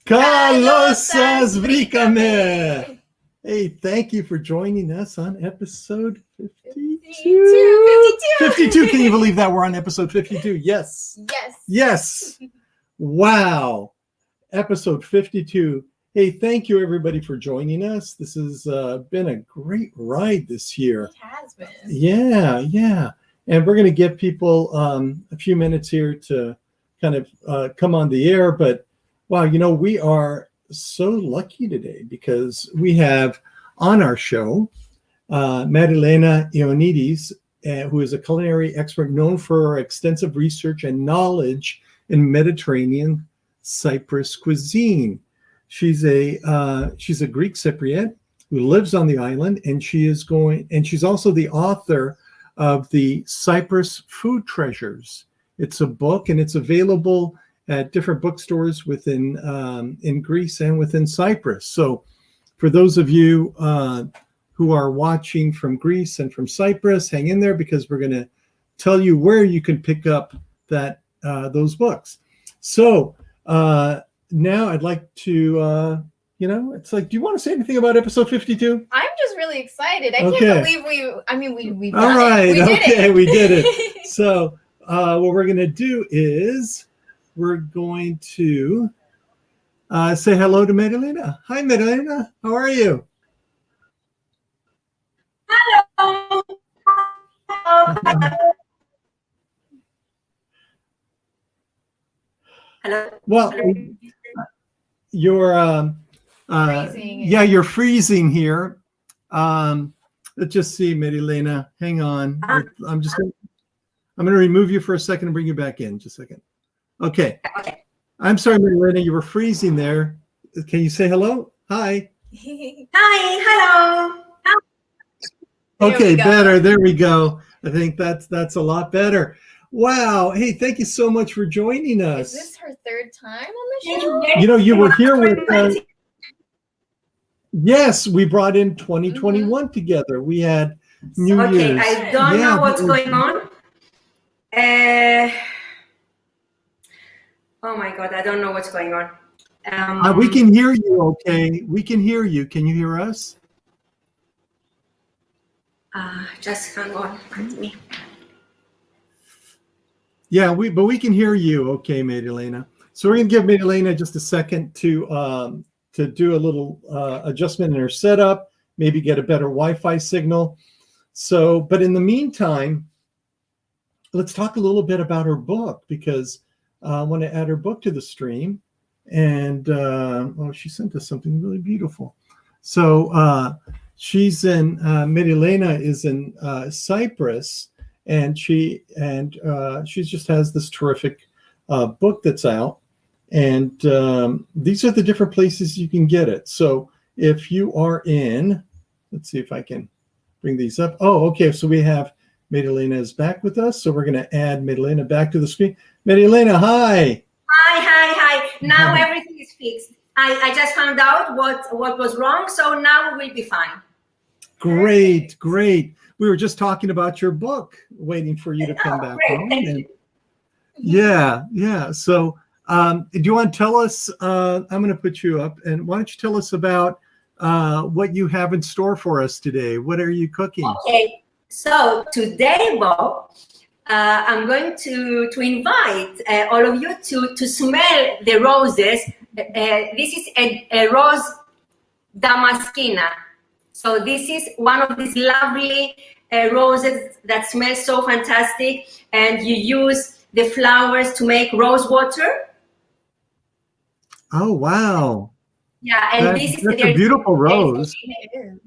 Καλώς σας βρήκαμε! Hey, thank you for joining us on episode 52. 52. Can you believe that we're on episode 52? Yes. Yes. Wow. Episode 52. Hey, thank you everybody for joining us. This has been a great ride this year. It has been. Yeah. And we're going to give people a few minutes here to kind of come on the air. But wow, we are so lucky today because we have on our show Marilena Joannides, who is a culinary expert known for her extensive research and knowledge in Mediterranean Cyprus cuisine. She's a Greek Cypriot who lives on the island, and she's also the author of the Cyprus Food Treasures. It's a book, and it's available at different bookstores within in Greece and within Cyprus. So for those of you who are watching from Greece and from Cyprus, hang in there because we're going to tell you where you can pick up those books. So now I'd like to, it's like, do you want to say anything about episode 52? I'm just really excited. I can't believe we've done All right. it. We did it. So what we're going to do is we're going to say hello to Marilena. Hi, Marilena. How are you? Hello. Hello. Well, you're Freezing. Yeah, you're freezing here. Let's just see, Marilena. Hang on. I'm going to remove you for a second and bring you back in. Just a second. Okay. I'm sorry, Marilena, you were freezing there. Can you say hello? Hi. Hi. Hello. Okay, better. There we go. I think that's a lot better. Wow. Hey, thank you so much for joining us. Is this her third time on the show? You were here with yes, we brought in 2021 together. We had New Year's. I don't know what's going on. Oh my God, I don't know what's going on. We can hear you, okay? We can hear you. Can you hear us? Just hang on with me. Yeah, but we can hear you, okay, Marilena. So we're gonna give Marilena just a second to do a little adjustment in her setup, maybe get a better Wi-Fi signal. So, but in the meantime, let's talk a little bit about her book because I want to add her book to the stream. And she sent us something really beautiful. So she's in Marilena is in Cyprus, and she just has this terrific book that's out. And these are the different places you can get it. So if you are in, let's see if I can bring these up. Oh, okay. So we have Marilena is back with us. So we're going to add Marilena back to the screen. Marilena, hi. Hi. Now everything is fixed. I just found out what was wrong. So now we will be fine. Great. We were just talking about your book, waiting for you to come back home. And yeah. So do you want to tell us, I'm going to put you up, and why don't you tell us about what you have in store for us today? What are you cooking? Okay, so today, Bob, I'm going to invite all of you to smell the roses. This is a rose damaskina. So this is one of these lovely roses that smells so fantastic, and you use the flowers to make rose water. Oh, wow. Yeah, and That's a beautiful rose.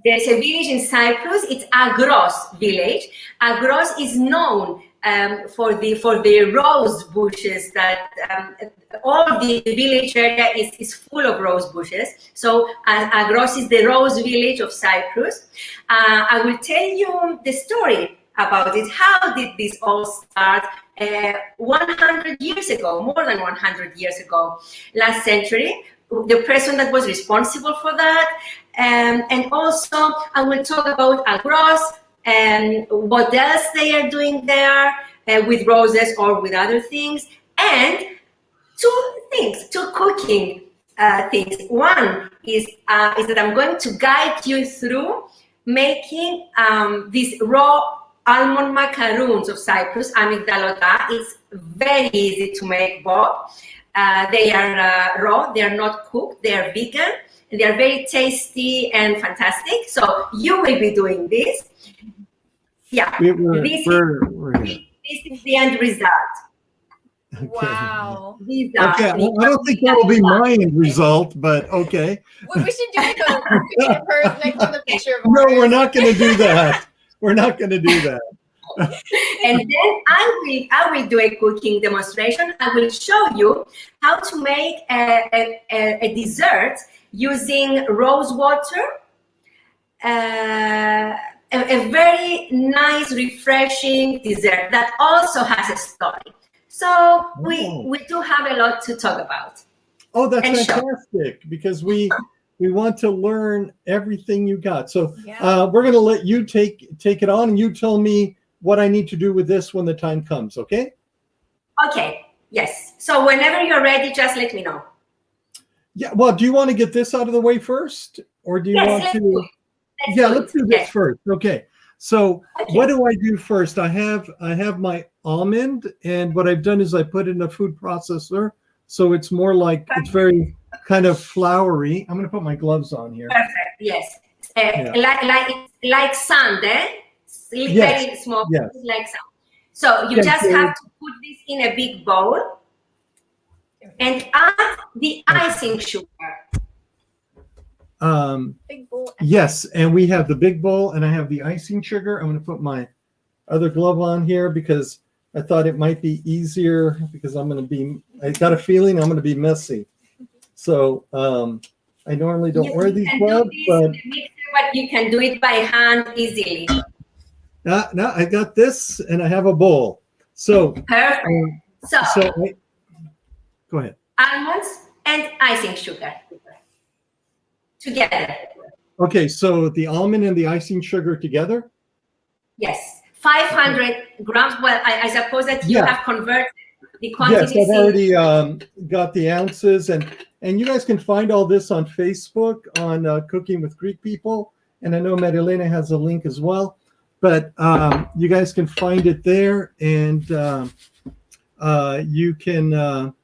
There's a village in Cyprus. It's Agros Village. Agros is known for the rose bushes that all the village area is full of rose bushes. So Agros is the rose village of Cyprus. I will tell you the story about it. How did this all start? 100 years ago, more than 100 years ago, last century, the person that was responsible for that. And also I will talk about Agros and what else they are doing there with roses or with other things. And two cooking things. One is that I'm going to guide you through making these raw almond macaroons of Cyprus, amygdalota. It's very easy to make both. They are raw, they are not cooked, they are vegan, and they are very tasty and fantastic. So you will be doing this. Yeah, this is the end result. Okay. Wow. Okay, I don't think that will be my end result, but okay. We should do like a picture of her next to the picture of No, ours. we're not going to do that. We're not going to do that. And then I will do a cooking demonstration. I will show you how to make a dessert using rose water. A very nice, refreshing dessert that also has a story. So we do have a lot to talk about. Oh, that's fantastic, because we want to learn everything you got. So we're going to let you take it on, and you tell me what I need to do with this when the time comes, okay? Okay, yes. So whenever you're ready, just let me know. Yeah, well, do you want to get this out of the way first? Or do you want to? Let's do this first. Okay. So what do I do first? I have my almond, and what I've done is I put it in a food processor, so it's more like, it's very kind of floury. I'm going to put my gloves on here. Perfect. Yes. Like sand, eh? Very small, like sand. So you just have to put this in a big bowl and add the icing sugar. Big bowl. Yes, and we have the big bowl, and I have the icing sugar. I'm going to put my other glove on here because I thought it might be easier, because I got a feeling I'm going to be messy. So I normally don't wear these gloves, but you can do it by hand easily. No, I got this, and I have a bowl. So perfect. Go ahead. Almonds and icing sugar together. Okay, so the almond and the icing sugar together? Yes, 500 grams. Well, I suppose that you have converted the quantity. Yes, I've already got the ounces, and you guys can find all this on Facebook on Cooking with Greek People, and I know Marilena has a link as well. But you guys can find it there, and you can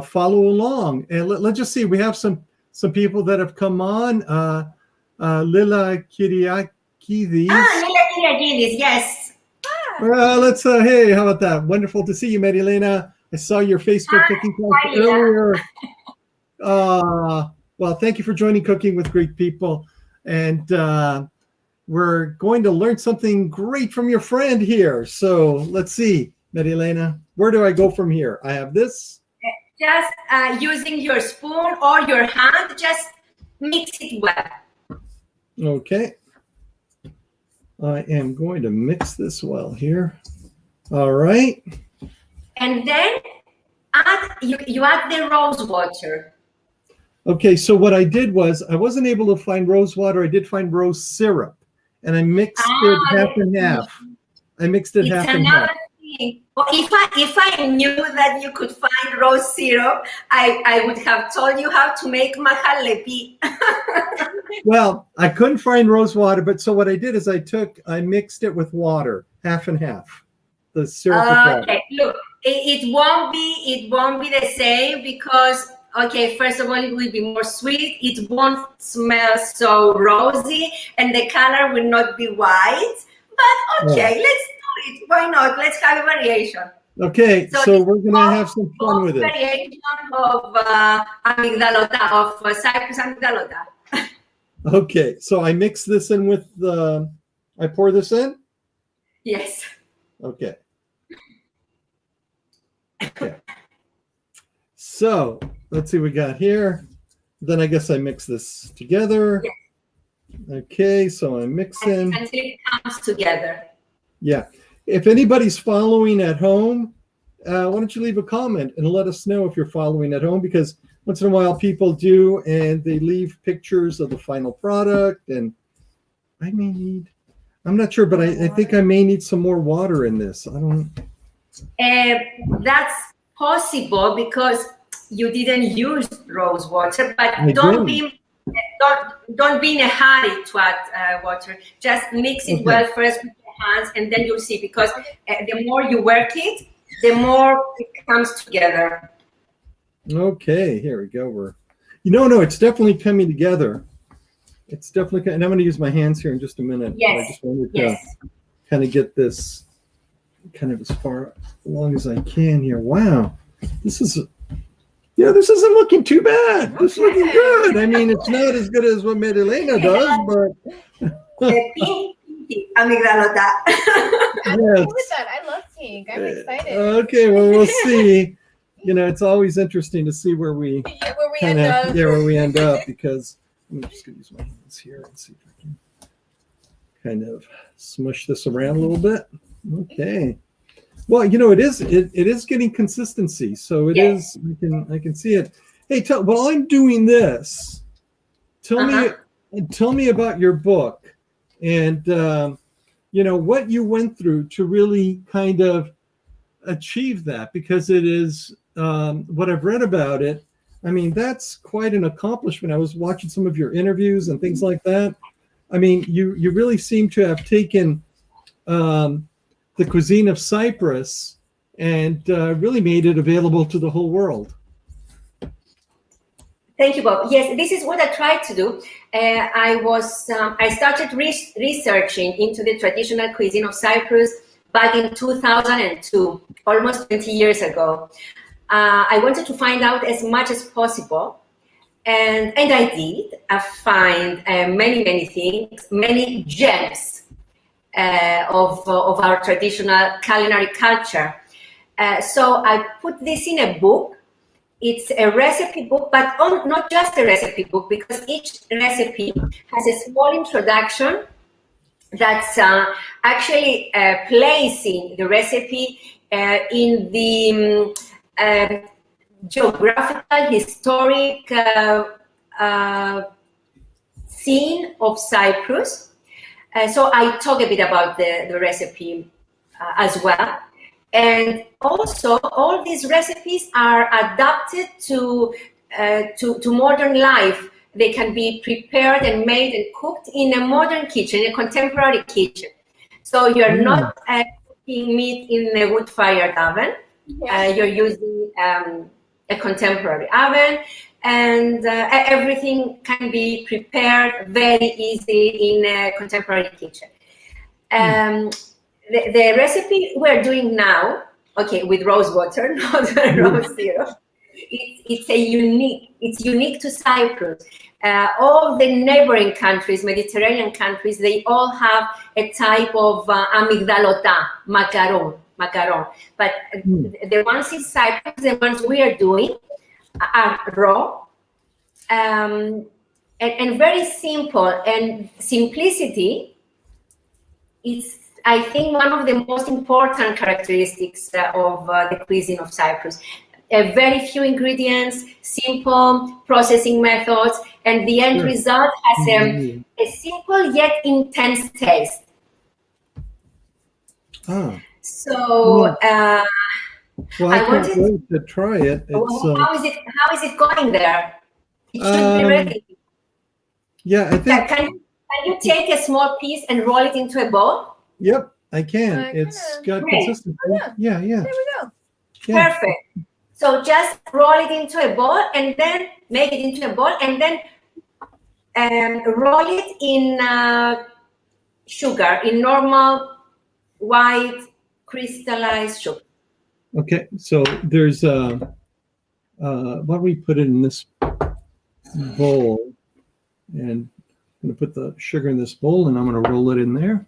follow along. And let's just see. We have some people that have come on. Lila Kyriakidis. Lila Kyriakidis, yes. Let's hey, how about that? Wonderful to see you, Marilena. I saw your Facebook cooking class earlier. Well, thank you for joining Cooking with Greek People, and we're going to learn something great from your friend here. So let's see, Marilena, where do I go from here? I have this. Just using your spoon or your hand, just mix it well. Okay. I am going to mix this well here. All right. And then you add the rose water. Okay, so what I did was, I wasn't able to find rose water. I did find rose syrup. And I mixed it half and half. I mixed it half and half. Well, if I knew that you could find rose syrup, I would have told you how to make mahalepi. Well, I couldn't find rose water, but so what I did is I mixed it with water, half and half. The syrup with water. Okay, look, it won't be the same because, okay, first of all, it will be more sweet. It won't smell so rosy, and the color will not be white. But okay, let's do it. Why not? Let's have a variation. Okay, so we're gonna have some fun with it. Variation of amygdalota, of Cyprus amygdalota. Okay, so I mix this in with I pour this in? Yes. Okay. Okay. So let's see what we got here. Then I guess I mix this together. Yes. Okay, so I'm mixing. Until it comes together. Yeah. If anybody's following at home, why don't you leave a comment and let us know if you're following at home, because once in a while people do, and they leave pictures of the final product, and I may need, I'm not sure, but I think I may need some more water in this. I don't. That's possible because you didn't use rose water, but I don't didn't. don't be in a hurry to add water. Just mix it well first with your hands, and then you'll see, because the more you work it, the more it comes together. Okay, here we go. No, it's definitely coming together. It's definitely, and I'm going to use my hands here in just a minute. Yes. I just wanted to kind of get this kind of as far along as I can here. Wow, this isn't looking too bad. This is looking good. I mean, it's not as good as what Marilena does, but Pink amygdalota. I'm okay with that. I love pink. I'm excited. Okay, well, we'll see. It's always interesting to see where we end up. where we end up, because I'm just going to use my hands here and see if I can kind of smush this around a little bit. Okay. Well, it is getting consistency, so it is. I can see it. Hey, while I'm doing this, tell me about your book, and what you went through to really kind of achieve that, because it is what I've read about it. I mean, that's quite an accomplishment. I was watching some of your interviews and things like that. I mean, you really seem to have taken the cuisine of Cyprus and really made it available to the whole world. Thank you, Bob. Yes, this is what I tried to do. I started researching into the traditional cuisine of Cyprus back in 2002, almost 20 years ago. I wanted to find out as much as possible, and I did. I find many things, many gems of our traditional culinary culture. So I put this in a book. It's a recipe book, but not just a recipe book, because each recipe has a small introduction that's actually placing the recipe in the geographical, historic scene of Cyprus. So I talk a bit about the recipe as well. And also, all these recipes are adapted to modern life. They can be prepared and made and cooked in a modern kitchen, a contemporary kitchen. So you're not cooking meat in a wood-fired oven. You're using a contemporary oven, and everything can be prepared very easily in a contemporary kitchen. The recipe we're doing now, with rose water, not rose syrup. It's unique to Cyprus. All the neighboring countries, Mediterranean countries, they all have a type of amygdalota, macaron. But the ones in Cyprus, the ones we are doing, are raw and very simple. And simplicity is, I think, one of the most important characteristics of the cuisine of Cyprus. Very few ingredients, simple processing methods, and the end result has a simple yet intense taste. So I can't wait to try it. How is it going there? It should be ready. Yeah, I think. Can you take a small piece and roll it into a bowl? Yep, I can. It's got consistency. Yeah. There we go. Yeah. Perfect. So just roll it into a bowl, and then make it into a bowl, and then roll it in sugar, in normal white crystallized sugar. Okay, so there's why don't we put it in this bowl, and I'm going to put the sugar in this bowl, and I'm going to roll it in there.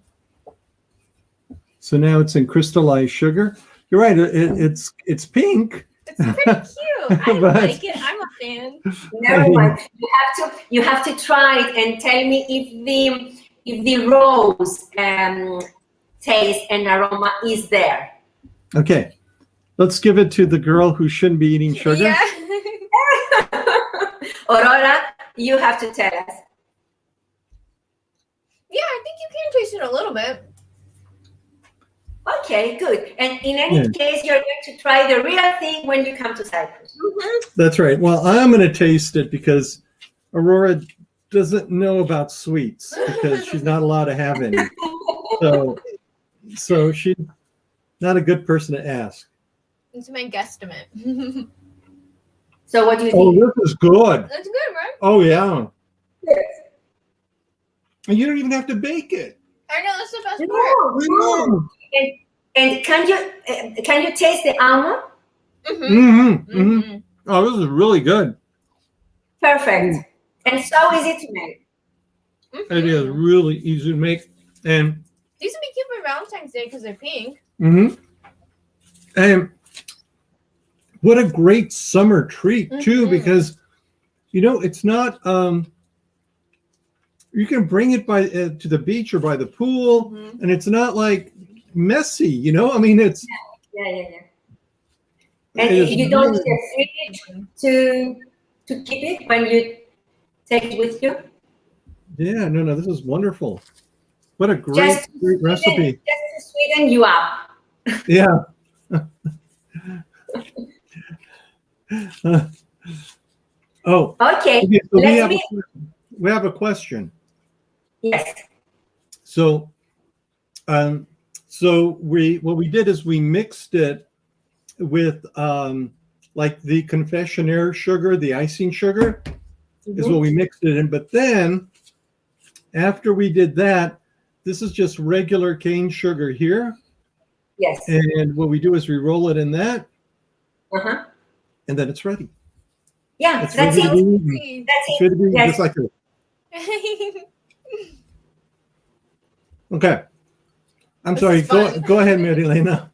So now it's in crystallized sugar. You're right. It's pink. It's pretty cute. I like it. I'm a fan. Never mind. You have to try it and tell me if the rose taste and aroma is there. Okay, let's give it to the girl who shouldn't be eating sugar. Yeah. Aurora, you have to tell us. Yeah, I think you can taste it a little bit. Okay, good. And in any case, you're going to try the real thing when you come to Cyprus. That's right. Well, I'm going to taste it because Aurora doesn't know about sweets because she's not allowed to have any. So she's not a good person to ask. It's my guesstimate. So what do you Oh, think? this is good. That's good, right? Oh, yeah. Yes. And you don't even have to bake it. I know, that's the best part. No. And can you taste the almond? Oh, this is really good. Perfect. And so easy to make. It is really easy to make. And these would be cute for Valentine's Day because they're pink. And what a great summer treat too, because it's not you can bring it by to the beach or by the pool, and it's not like messy, I mean, it's And you don't need a fridge to keep it when you take it with you. Yeah, no, this is wonderful. What a great recipe. Just to sweeten you up. Yeah. Okay. So we have a question. Yes. So, what we did is we mixed it with like the confectionery sugar, the icing sugar, is what we mixed it in. But then, after we did that, this is just regular cane sugar here. Yes. And what we do is we roll it in that, and then it's ready. Yeah, it's that's ready it. That's it. Yes. Just like it. Okay. I'm sorry. Go ahead, Marilena.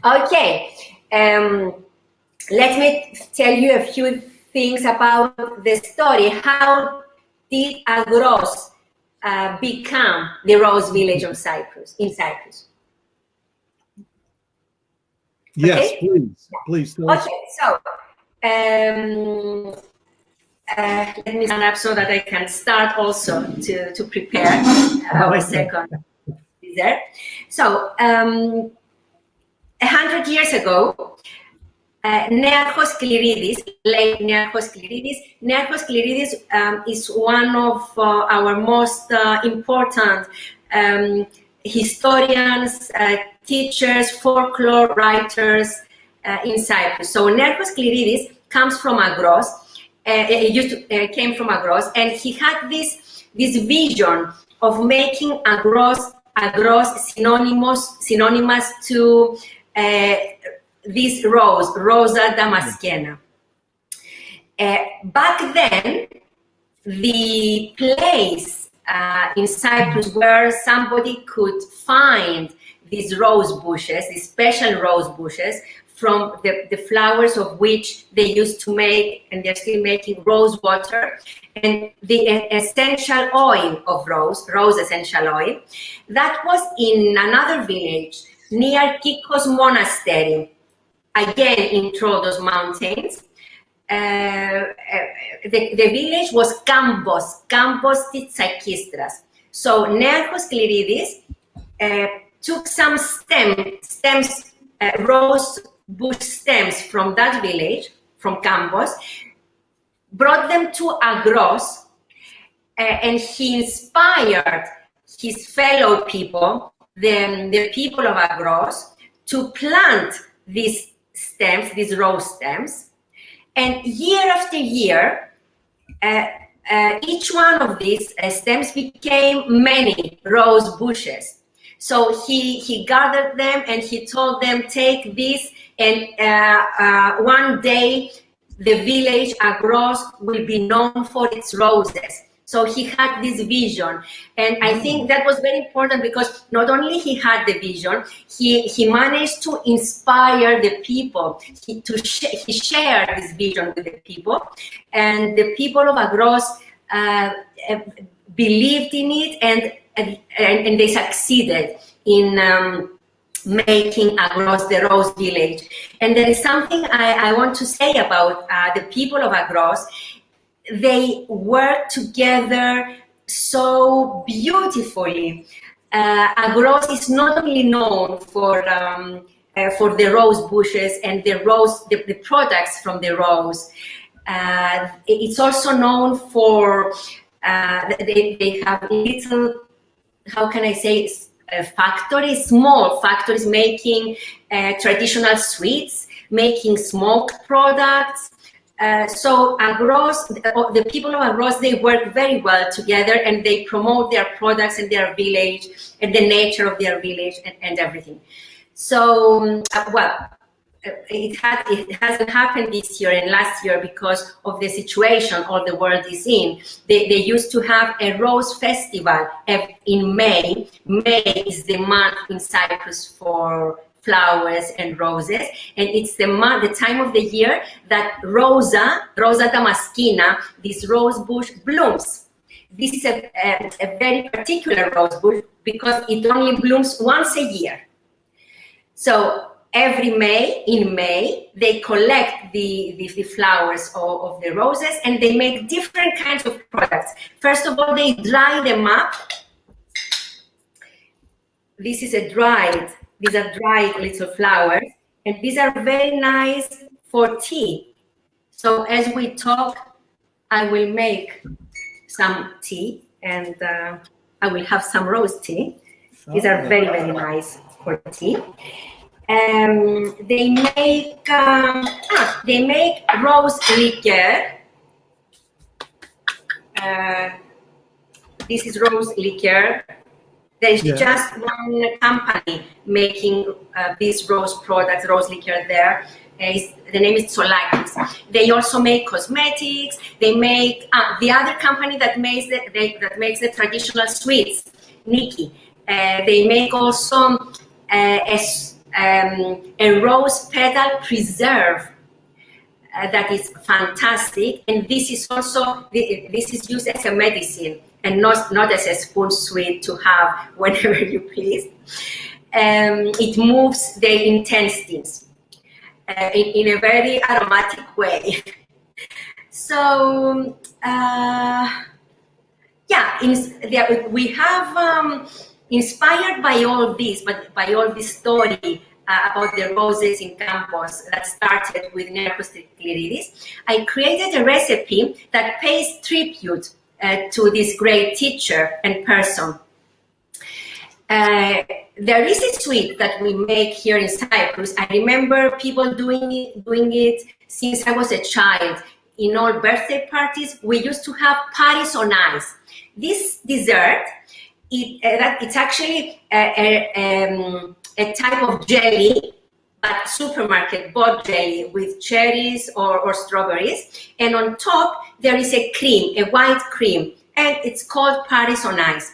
Okay. Let me tell you a few things about the story. How did Agros become the Rose Village of Cyprus, in Cyprus? Yes, Okay? please. Okay, so let me stand up so that I can start also to prepare our second dessert. So 100 years ago, Nearchos Cleridis, late Nearchos Cleridis, is one of our most important historians, teachers, folklore writers in Cyprus. So Nearchos Cleridis comes from Agros, came from Agros, and he had this vision of making Agros synonymous to this rose, Rosa Damascena. Back then, the place in Cyprus where somebody could find these rose bushes, these special rose bushes, from the flowers of which they used to make, and they're still making, rose water, and the essential oil of rose essential oil. That was in another village near Kikos Monastery, again in Troodos Mountains. The village was Kambos Titsakistras. So Nearchos Cleridis took some stems, rose bush stems from that village, from Kambos, brought them to Agros, and he inspired his fellow people, the people of Agros, to plant these stems, these rose stems. And year after year, each one of these stems became many rose bushes. So he gathered them and he told them, take this, and one day the village Agros will be known for its roses. So he had this vision, and I think that was very important because not only he had the vision, he managed to inspire the people. He shared this vision with the people, and the people of Agros believed in it, and they succeeded in making Agros the Rose Village. And there is something I want to say about the people of Agros. They work together so beautifully. Agros is not only known for the rose bushes and the products from the rose. It's also known for they have little, how can I say, factories, small factories making traditional sweets, making smoked products. So Agros, the people of Agros, they work very well together, and they promote their products and their village and the nature of their village and everything. So, it hasn't happened this year and last year because of the situation all the world is in. They used to have a rose festival in May. May is the month in Cyprus for flowers and roses, and it's the time of the year that Rosa damaskina, this rose bush, blooms. This is a very particular rose bush because it only blooms once a year. So every May, in May, they collect the flowers of the roses, and they make different kinds of products. First of all, they dry them up. These are dried little flowers, and these are very nice for tea. So as we talk, I will make some tea, and I will have some rose tea. These are very, very nice for tea. They make rose liqueur. This is rose liqueur. There's just one company making these rose products, rose liqueur there. The name is Tsolakis. They also make cosmetics. They make the other company that makes the traditional sweets, Niki. They make also a rose petal preserve that is fantastic, and this is used as a medicine and not as a spoon sweet to have whenever you please. It moves the intestines in a very aromatic way. So we have inspired by all this, but by all this story about the roses in Campos that started with Culinary, I created a recipe that pays tribute to this great teacher and person. There is a sweet that we make here in Cyprus. I remember people doing it since I was a child. In all birthday parties, we used to have Paris on ice. This dessert, it's actually a type of jelly, but supermarket bought jelly with cherries or strawberries, and on top there is a cream, a white cream, and it's called Paris on ice.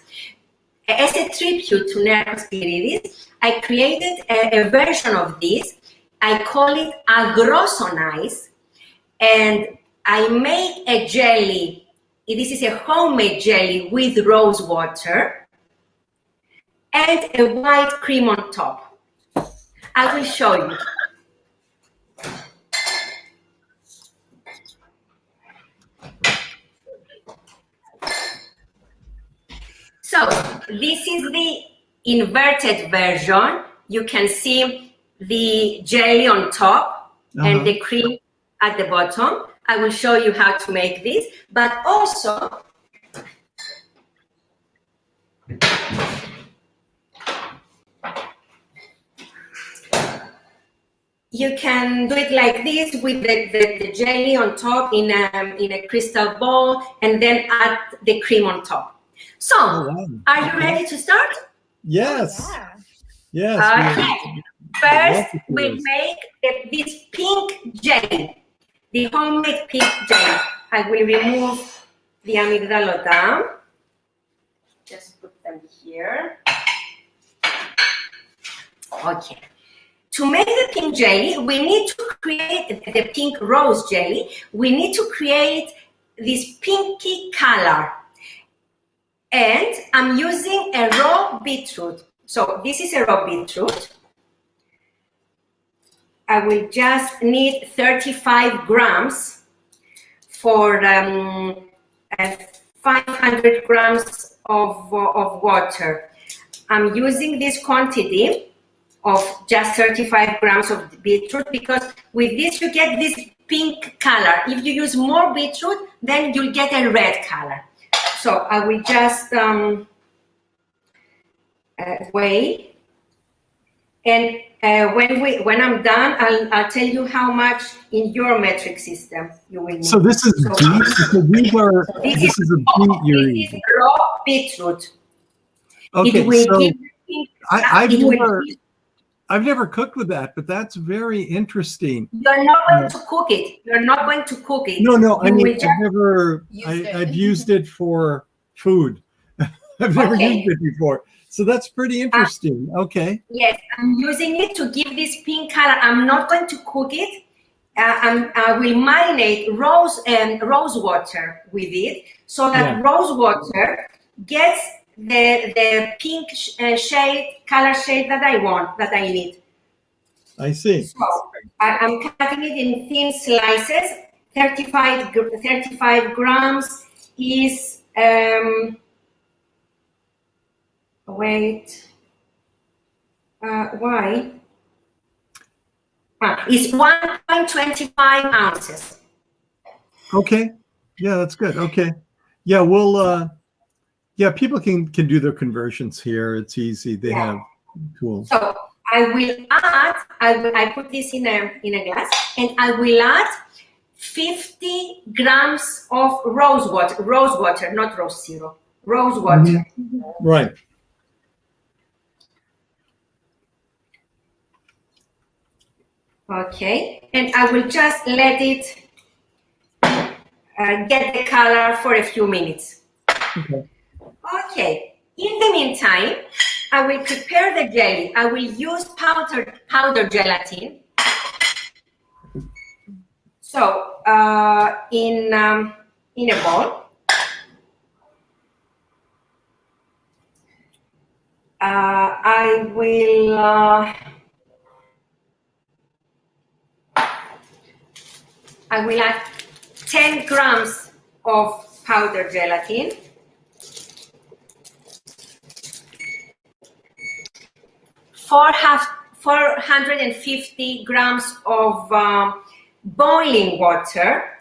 As a tribute to Culinary, I created a version of this. I call it Agros on ice, and I make a jelly. This is a homemade jelly with rose water and a white cream on top. I will show you. So this is the inverted version. You can see the jelly on top and the cream at the bottom. I will show you how to make this, but also you can do it like this with the jelly on top in a crystal bowl, and then add the cream on top. So, are you ready to start? Yes. Yes. Okay. First, we make this pink jelly, the homemade pink jelly. I will remove the amygdalota. Just put them here. Okay. To make the pink jelly, we need to create the pink rose jelly. We need to create this pinky color. And I'm using a raw beetroot. So this is a raw beetroot. I will just need 35 grams for 500 grams of water. I'm using this quantity of just 35 grams of beetroot because with this you get this pink color. If you use more beetroot, then you'll get a red color. So I will just weigh, and when I'm done, I'll tell you how much in your metric system you will need. So this is beet. So this is a beet you're using. using. Raw beetroot. Okay, so I've never cooked with that, but that's very interesting. You're not going to cook it. You're not going to cook it. No. I mean, I've used it for food. I've never used it before. So that's pretty interesting. Okay. Yes, I'm using it to give this pink color. I'm not going to cook it. I will marinate rose water with it so that rose water gets the pink color shade that I want, that I need. I see. So I'm cutting it in thin slices. 35 grams is why? It's 1.25 ounces. Okay. Yeah, that's good. Okay. Yeah, we'll people can do their conversions here. It's easy. They have tools. So I will add, I put this in a glass, and I will add 50 grams of rose water, not rose syrup, rose water. Mm-hmm. Right. Okay, and I will just let it get the color for a few minutes. Okay. Okay, in the meantime, I will prepare the jelly. I will use powder gelatin. So in a bowl, I will add 10 grams of powder gelatin, 450 grams of boiling water,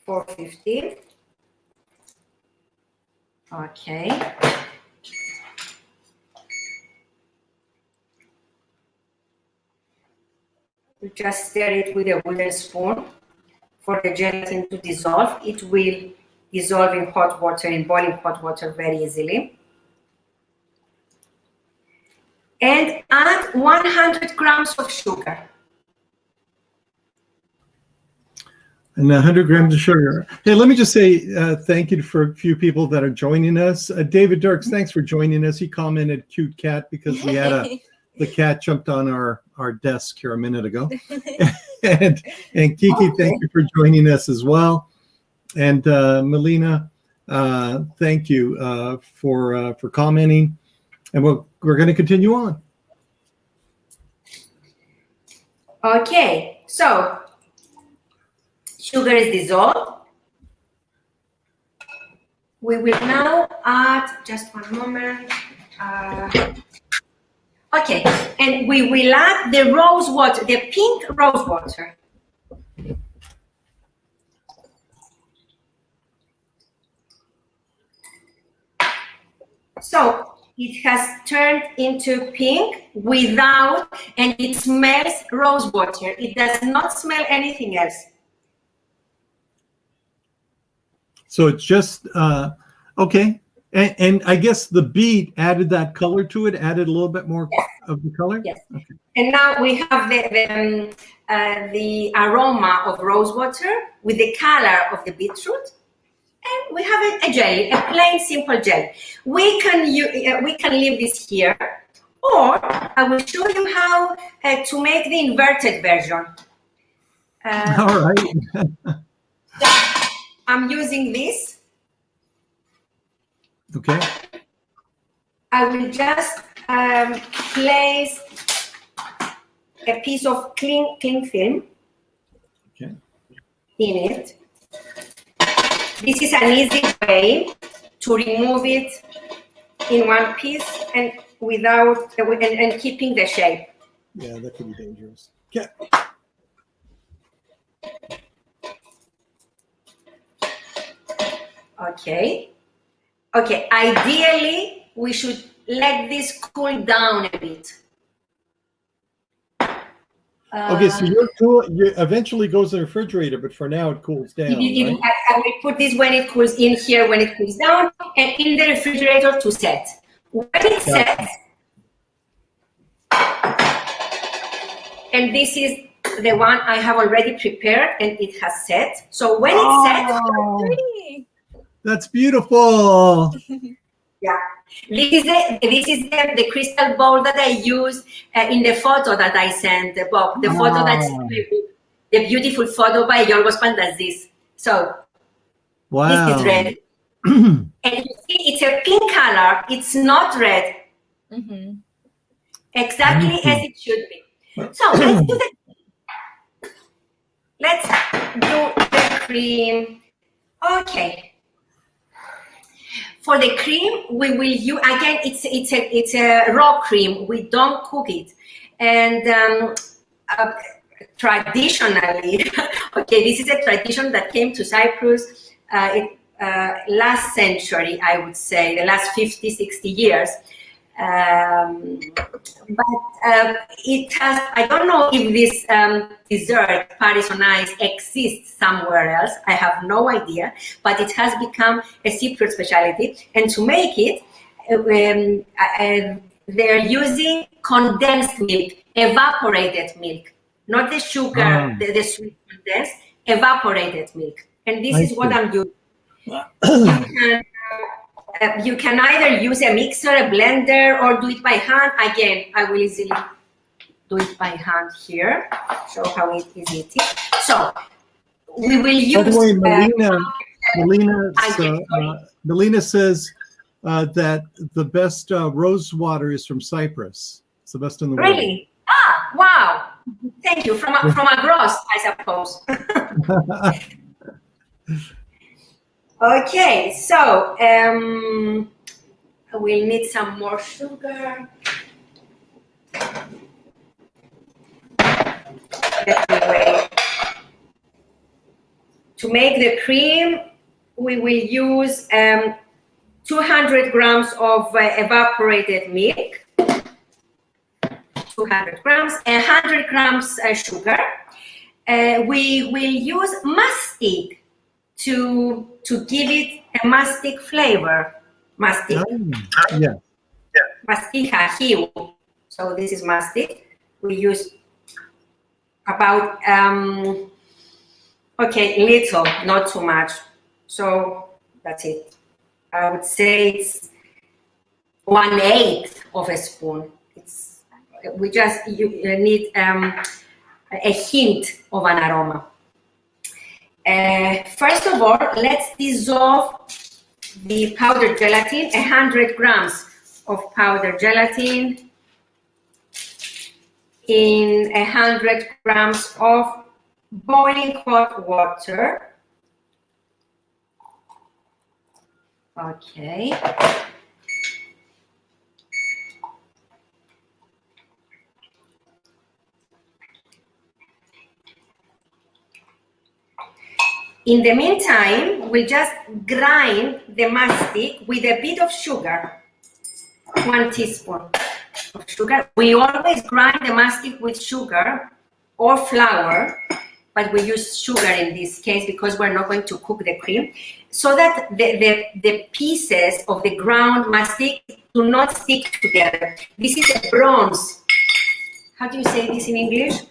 450. Okay. We just stir it with a wooden spoon for the gelatin to dissolve. It will dissolve in hot water, in boiling hot water, very easily. And add 100 grams of sugar. And 100 grams of sugar. Hey, let me just say thank you for a few people that are joining us. David Dirks, thanks for joining us. He commented cute cat because we had the cat jumped on our desk here a minute ago. and Kiki, thank you for joining us as well. And Melina, thank you for commenting. And we're going to continue on. Okay, so sugar is dissolved. We will now add, just one moment. Okay, and we will add the rose water, the pink rose water. So it has turned into pink without, and it smells rose water. It does not smell anything else. So it's just, okay. And I guess the beet added that color to it, added a little bit more of the color? Yes. Okay. And now we have the aroma of rose water with the color of the beetroot. And we have a jelly, a plain, simple jelly. We can leave this here, or I will show you how to make the inverted version. All right. I'm using this. Okay. I will just place a piece of cling film Okay. in it. This is an easy way to remove it in one piece and without and keeping the shape. Yeah, that could be dangerous. Okay. Okay. Okay. Ideally, we should let this cool down a bit. Okay, so your tool eventually goes in the refrigerator, but for now it cools down. Right? I will put this when it cools in here, when it cools down, and in the refrigerator to set. When it sets, and this is the one I have already prepared, and it has set. So when it sets, that's beautiful. yeah, this is the crystal bowl that I use in the photo that I sent, Bob. The photo that's the beautiful photo by Yorgos Pantazis. So this is red, and you see it's a pink color. It's not red. Exactly as it should be. So let's do the cream. Okay. For the cream, we will use again. It's a raw cream. We don't cook it, and traditionally, okay, this is a tradition that came to Cyprus last century. I would say the last 50, 60 years. But it has, I don't know if this dessert, Paris on ice, exists somewhere else. I have no idea, but it has become a Cypriot specialty. And to make it, they're using condensed milk, evaporated milk, not the sugar, the sweet condensed, evaporated milk. And this is what I'm using. You can either use a mixer, a blender, or do it by hand. Again, I will easily do it by hand here. Show how easy it is. So we will use. By the way, Melina says that the best rose water is from Cyprus. It's the best in the world. Really? Ah, wow! Thank you. From Agros, I suppose. Okay, so we'll need some more sugar. Let me wait. To make the cream, we will use 200 grams of evaporated milk, 200 grams, 100 grams sugar. We will use mastic to give it a mastic flavor. Mastic. Yeah. Mastic ajío. So this is mastic. We use about little, not too much. So that's it. I would say it's 1/8 of a spoon. You need a hint of an aroma. First of all, let's dissolve the powdered gelatin, 100 grams of powdered gelatin in 100 grams of boiling hot water. Okay. In the meantime, we'll just grind the mastic with a bit of sugar, 1 teaspoon of sugar. We always grind the mastic with sugar or flour, but we use sugar in this case because we're not going to cook the cream, so that the pieces of the ground mastic do not stick together. This is a bronze. How do you say this in English?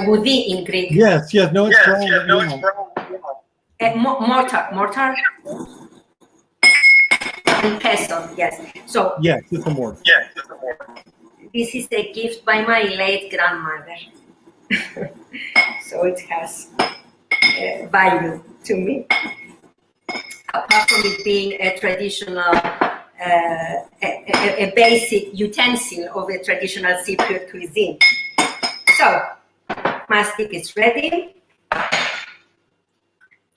Woody in Greek. Yes, no, it's brown. Mortar. In peso, yes. So yes, it's a mortar. This is a gift by my late grandmother, so it has value to me. Apart from it being a traditional, a basic utensil of a traditional Cypriot cuisine. So mastic is ready.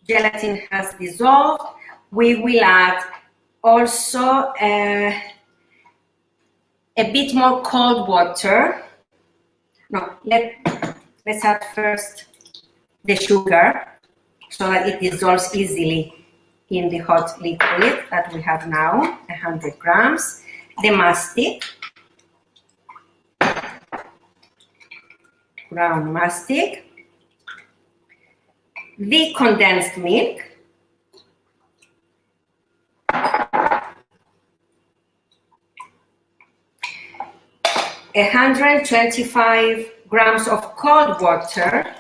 Gelatin has dissolved. We will add also a bit more cold water. No, let's add first the sugar so that it dissolves easily in the hot liquid that we have now, 100 grams. The mastic, ground mastic, the condensed milk, a 125 grams of cold water,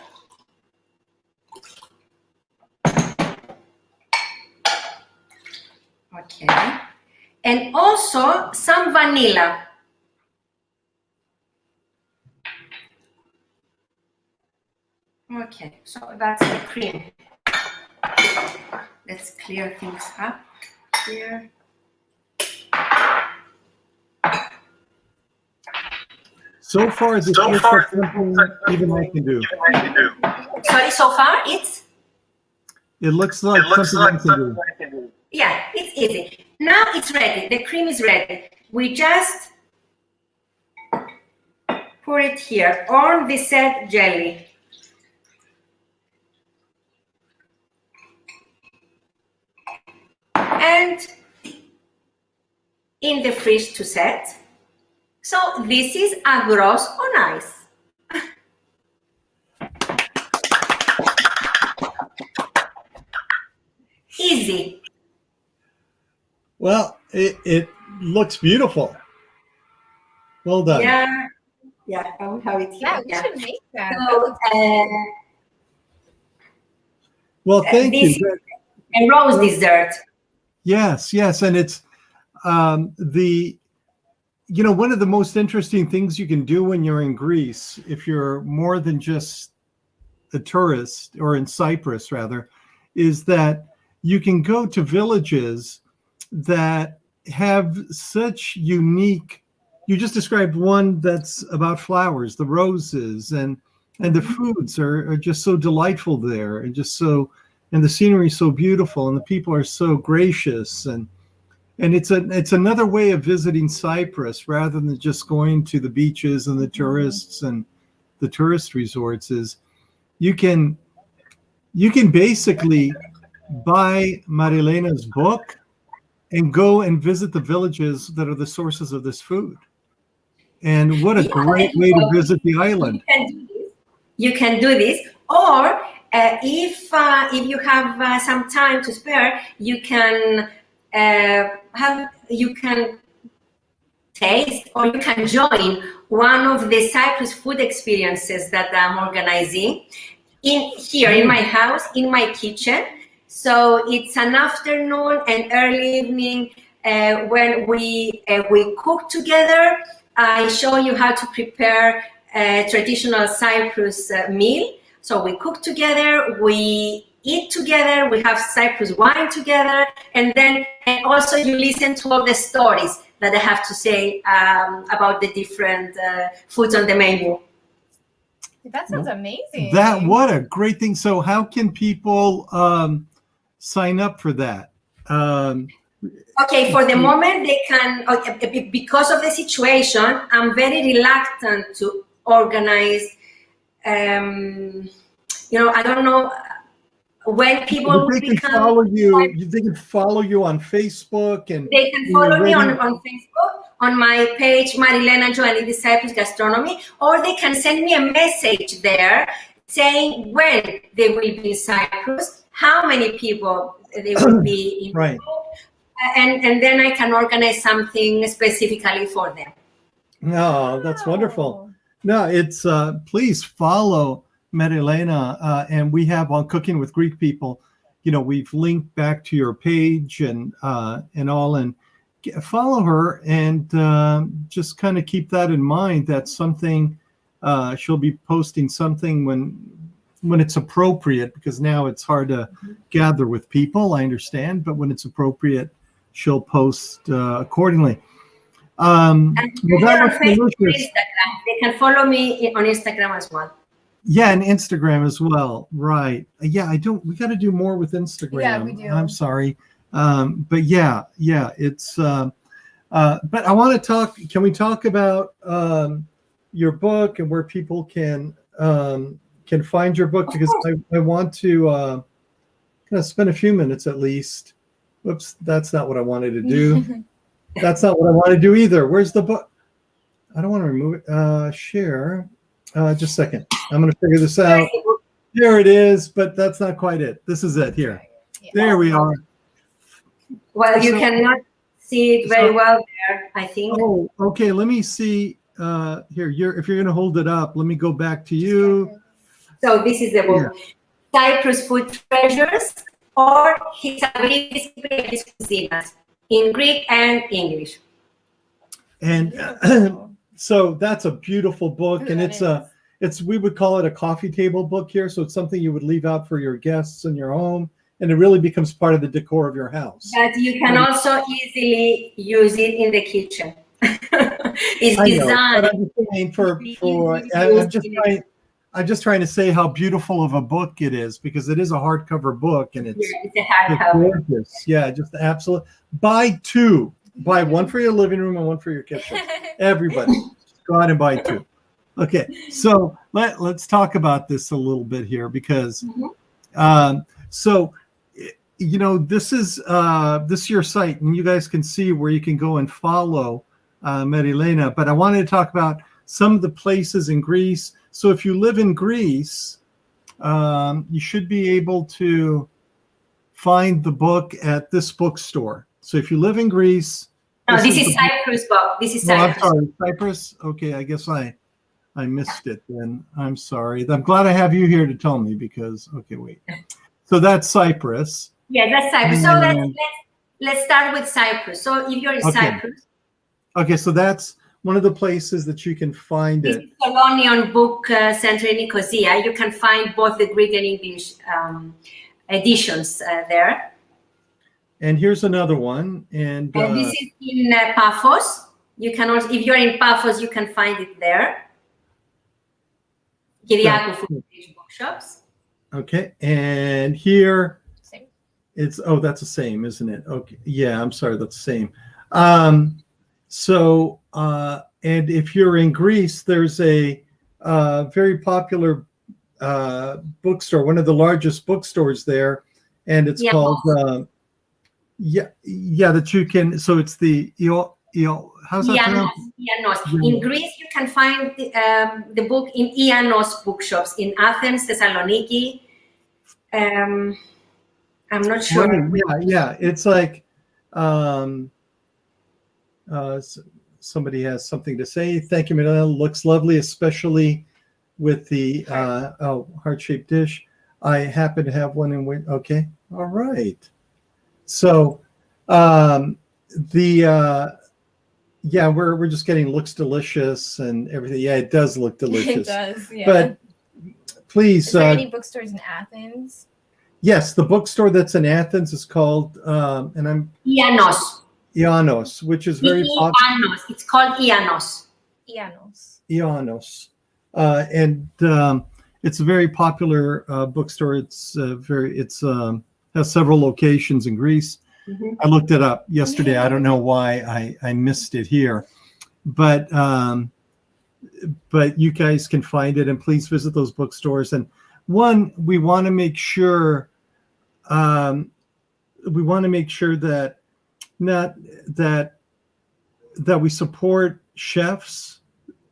okay, and also some vanilla. Okay, so that's the cream. Let's clear things up here. So far, this looks like something even I can do. Sorry, so far it's? It looks like something I can do. Yeah, it's easy. Now it's ready. The cream is ready. We just pour it here on the set jelly. And in the fridge to set. So this is Agros on ice. Easy. Well, it looks beautiful. Well done. Yeah, I will have it here. Yeah, we should make that. So, Well, thank you. A rose dessert. Yes, and it's one of the most interesting things you can do when you're in Greece, if you're more than just a tourist, or in Cyprus rather, is that you can go to villages that have such unique, you just described one that's about flowers, the roses, and the foods are just so delightful there, and the scenery is so beautiful, and the people are so gracious, and it's another way of visiting Cyprus rather than just going to the beaches and the tourists and the tourist resorts. Is you can basically buy Marilena's book and go and visit the villages that are the sources of this food. And what a great way to visit the island. You can do this, or if you have some time to spare, you can taste, or you can join one of the Cyprus food experiences that I'm organizing in my house, in my kitchen. So it's an afternoon and early evening when we cook together. I show you how to prepare a traditional Cyprus meal. So we cook together, we eat together, we have Cyprus wine together, and also you listen to all the stories that I have to say about the different foods on the menu. That sounds amazing. What a great thing. So how can people sign up for that? Okay, for the moment they can, because of the situation, I'm very reluctant to organize, I don't know when people they can follow you. They can follow you on Facebook, and they can follow me on Facebook on my page Marilena Joannides Cyprus Gastronomy, or they can send me a message there saying when they will be in Cyprus, how many people they will be in, right? And then I can organize something specifically for them. No, that's wonderful. No, it's please follow Marilena, and we have on Cooking with Greek People. We've linked back to your page and all, and follow her, and just kind of keep that in mind. That's something she'll be posting something when it's appropriate, because now it's hard to gather with people. I understand, but when it's appropriate, she'll post accordingly. And Facebook, Instagram. They can follow me on Instagram as well. Yeah, and Instagram as well. Right. Yeah, we got to do more with Instagram. Yeah, we do. I'm sorry. But yeah, it's. But I want to talk. Can we talk about your book and where people can find your book? Because I want to kind of spend a few minutes at least. Whoops, that's not what I wanted to do. That's not what I want to do either. Where's the book? I don't want to remove it. Share. Just a second. I'm going to figure this out. There it is, but that's not quite it. This is it here. Yeah. There we are. Well, you cannot see it very well there, I think. Oh, okay. Let me see. Here, if you're going to hold it up, let me go back to you. So this is the book, Cyprus Food Treasures, or Θησαυροι Culinary Cuisines, in Greek and English. And so that's a beautiful book, and it's we would call it a coffee table book here. So it's something you would leave out for your guests in your home, and it really becomes part of the decor of your house. But you can also easily use it in the kitchen. It's designed. I'm just trying to say how beautiful of a book it is, because it is a hardcover book, and it's a hardcover. Gorgeous. Yeah, just absolute. Buy two. Buy one for your living room and one for your kitchen. Everybody, just go out and buy two. Okay, so let's talk about this a little bit here, because so you know, this is your site, and you guys can see where you can go and follow Marilena. But I wanted to talk about some of the places in Greece. So if you live in Greece, you should be able to find the book at this bookstore. So if you live in Greece, this is Cyprus book. This is Cyprus. I'm sorry, Cyprus. Okay, I guess I missed it then. I'm sorry. I'm glad I have you here to tell me, because wait. So that's Cyprus. Yeah, that's Cyprus. So let's start with Cyprus. So if you're in Cyprus. Okay, so that's one of the places that you can find it. This is Colonial Book Center in Nicosia. You can find both the Greek and English editions there. And here's another one. And this is in Paphos. You can also, if you're in Paphos, you can find it there. Kyriakou Food Bookshops. Okay, and here same. It's that's the same, isn't it? Okay, yeah, I'm sorry, that's the same. So and if you're in Greece, there's a very popular bookstore, one of the largest bookstores there, and it's called that you can. So it's the how's that pronounced? Ianos. In Greece, you can find the book in Ianos bookshops in Athens, Thessaloniki. I'm not sure. Yeah. It's like somebody has something to say. Thank you, Marilena. Looks lovely, especially with the heart-shaped dish. I happen to have one in. Okay, all right. So we're just getting looks delicious and everything. Yeah, it does look delicious. It does. Yeah. But please. Is there any bookstores in Athens? Yes, the bookstore that's in Athens is called Ianos, which is very popular. It's called Ianos. Ianos. And it's a very popular bookstore. It's has several locations in Greece. Mm-hmm. I looked it up yesterday. I don't know why I missed it here, but you guys can find it, and please visit those bookstores. And we want to make sure that we support chefs,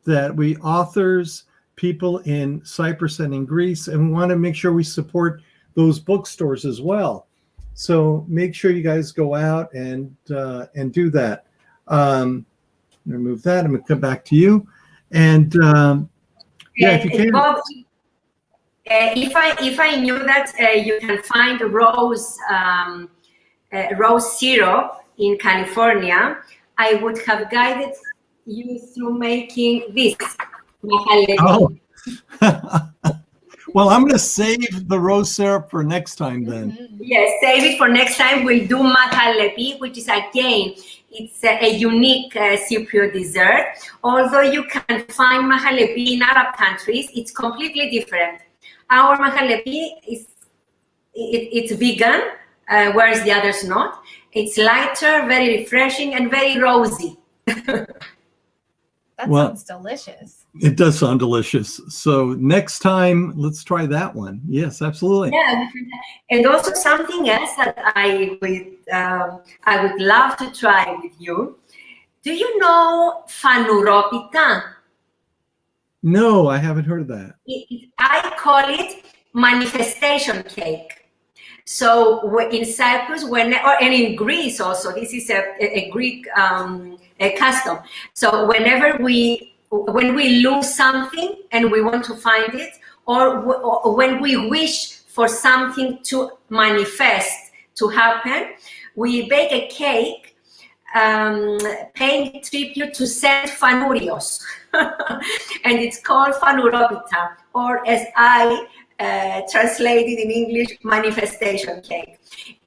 that we authors, people in Cyprus and in Greece, and we want to make sure we support those bookstores as well. So make sure you guys go out and do that. I'm gonna remove that. I'm gonna come back to you, and if you can. Bob, if I knew that you can find rose syrup in California, I would have guided you through making this. Well, I'm going to save the rose syrup for next time then. Yes, save it for next time. We'll do mahalepi, which is again, it's a unique Cypriot dessert. Although you can find mahalepi in Arab countries, it's completely different. Our mahalepi it's vegan. whereas the others not. It's lighter, very refreshing, and very rosy. That Well, sounds delicious. It does sound delicious. So next time, let's try that one. Yes, absolutely. Yeah, and also something else that I would love to try with you. Do you know fanuropita? No, I haven't heard of that. I call it manifestation cake. So in Cyprus, and in Greece also, this is a Greek a custom. So when we lose something and we want to find it, or when we wish for something to manifest, to happen, we bake a cake paying tribute to Saint Fanurios. And it's called fanuropita, or as I translated in English, manifestation cake.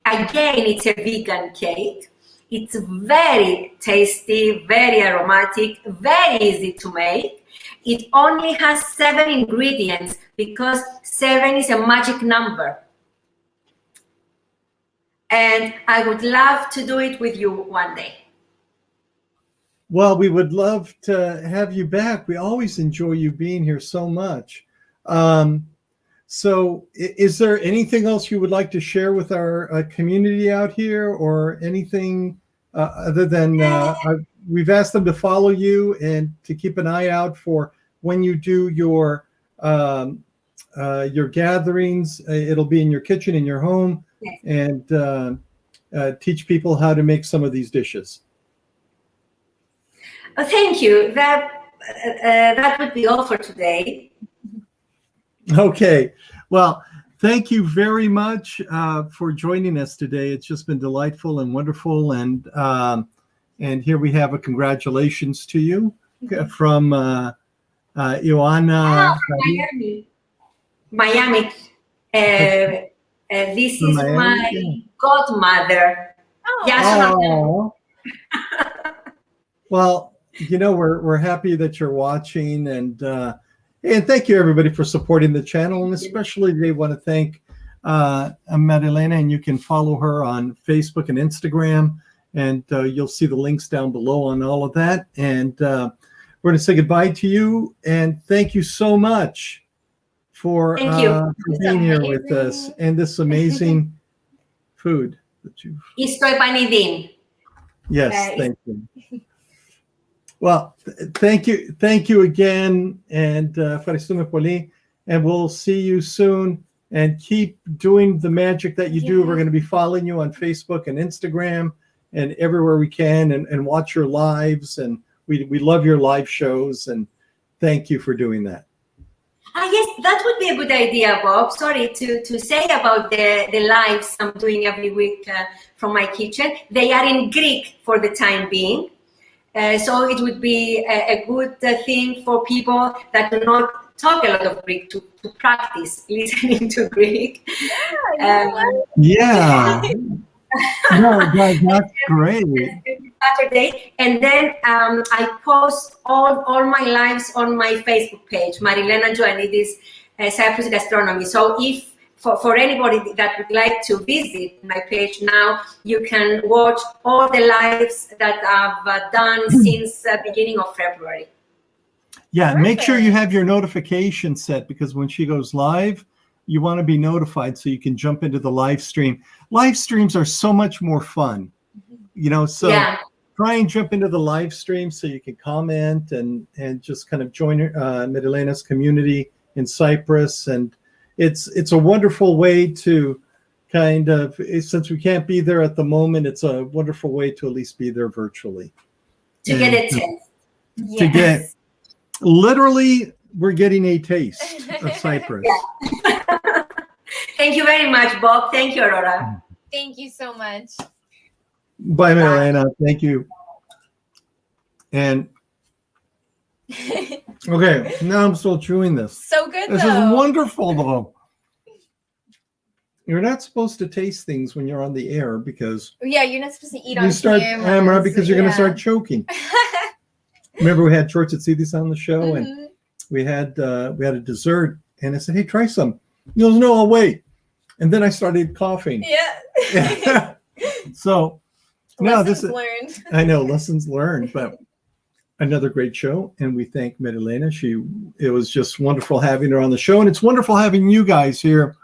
Again, it's a vegan cake. It's very tasty, very aromatic, very easy to make. It only has 7 ingredients because 7 is a magic number. And I would love to do it with you one day. Well, we would love to have you back. We always enjoy you being here so much. So is there anything else you would like to share with our community out here, or anything other than we've asked them to follow you and to keep an eye out for when you do your gatherings. It'll be in your kitchen, in your home, Yes. and teach people how to make some of these dishes. Oh, thank you. That would be all for today. Okay. Well, thank you very much for joining us today. It's just been delightful and wonderful. And here we have a congratulations to you from Ioana. Miami. This is Miami, my godmother. Oh. Well, you know, we're happy that you're watching, and thank you everybody for supporting the channel, and especially they want to thank Marilena, and you can follow her on Facebook and Instagram, and you'll see the links down below on all of that. And we're going to say goodbye to you, and thank you so much for being here with us and this amazing food that you've. Isto epanidin. Yes, thank you. Well, thank you again, and ευχαριστούμε πολύ, and we'll see you soon, and keep doing the magic that you do. We're going to be following you on Facebook and Instagram and everywhere we can, and watch your lives, and we love your live shows, and thank you for doing that. Yes, that would be a good idea, Bob. Sorry to say about the lives I'm doing every week from my kitchen. They are in Greek for the time being. So it would be a good thing for people that do not talk a lot of Greek to practice listening to Greek. Yeah. No, that's great. Saturday, and then I post all my lives on my Facebook page, Marilena Joannides, Cyprus Gastronomy. So if for anybody that would like to visit my page now, you can watch all the lives that I've done since the beginning of February. Yeah, make sure you have your notification set, because when she goes live, you want to be notified so you can jump into the live stream. Live streams are so much more fun, you know, so try and jump into the live stream so you can comment and just kind of join Marilena's community in Cyprus. And it's a wonderful way to kind of, since we can't be there at the moment, it's a wonderful way to at least be there virtually. To get a taste. To get, literally, we're getting a taste of Cyprus. Thank you very much, Bob. Thank you, Aurora. Thank you so much. Bye, Marilena. Thank you. And okay, now I'm still chewing this. So good, This though. is wonderful, though. You're not supposed to taste things when you're on the air, because Yeah, you're not supposed to eat on you start camera so because you're going to start choking. Remember, we had George Atsidis on the show, and we had a dessert, and I said, "Hey, try some." He goes, "No, I'll wait." and then I started coughing. Yeah. So now this is, learned. I know, lessons learned, but another great show. And we thank Marilena. It was just wonderful having her on the show. And it's wonderful having you guys here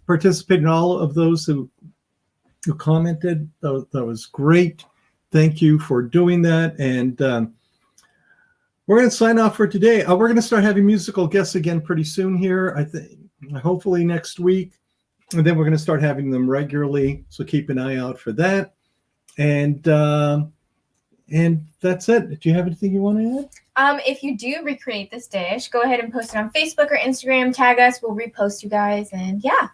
participating, all of those who commented. That was great. Thank you for doing that. And we're going to sign off for today. We're going to start having musical guests again pretty soon here, I think, hopefully next week. And then we're going to start having them regularly. So keep an eye out for that. And that's it. Do you have anything you want to add? If you do recreate this dish, go ahead and post it on Facebook or Instagram. Tag us. We'll repost you guys. And yeah.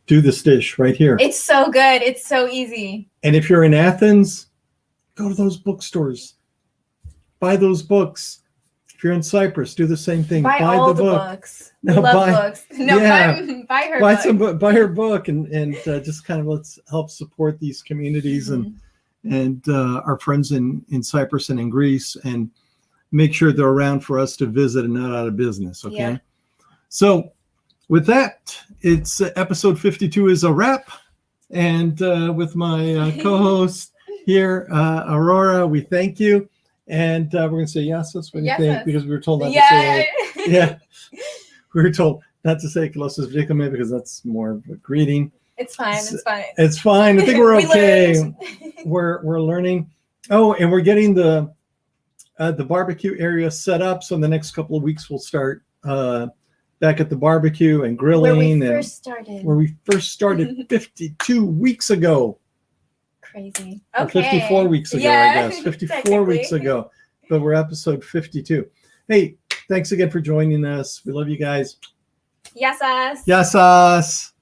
Do this dish right here. It's so good. It's so easy. And if you're in Athens, go to those bookstores. Buy those books. If you're in Cyprus, do the same thing. Buy all the books. We No, love books. No, yeah. buy her book. Buy her book and just kind of let's help support these communities and our friends in Cyprus and in Greece, and make sure they're around for us to visit and not out of business. Okay. Yeah. So with that, it's episode 52 is a wrap. And with my co-host here, Aurora, we thank you. And we're going to say yes. That's what you think, because we were told not to say it. Yeah. We were told not to say Kolossos Vdikome because that's more of a greeting. It's fine. It's fine. It's fine. I think we're okay. learned. We're learning. Oh, and we're getting the barbecue area set up. So in the next couple of weeks, we'll start back at the barbecue and grilling. Where we first started 52 weeks ago. Crazy. Or Okay. 54 weeks ago, I guess. 54 weeks ago. But we're episode 52. Hey, thanks again for joining us. We love you guys. Yes, us. Yes, us.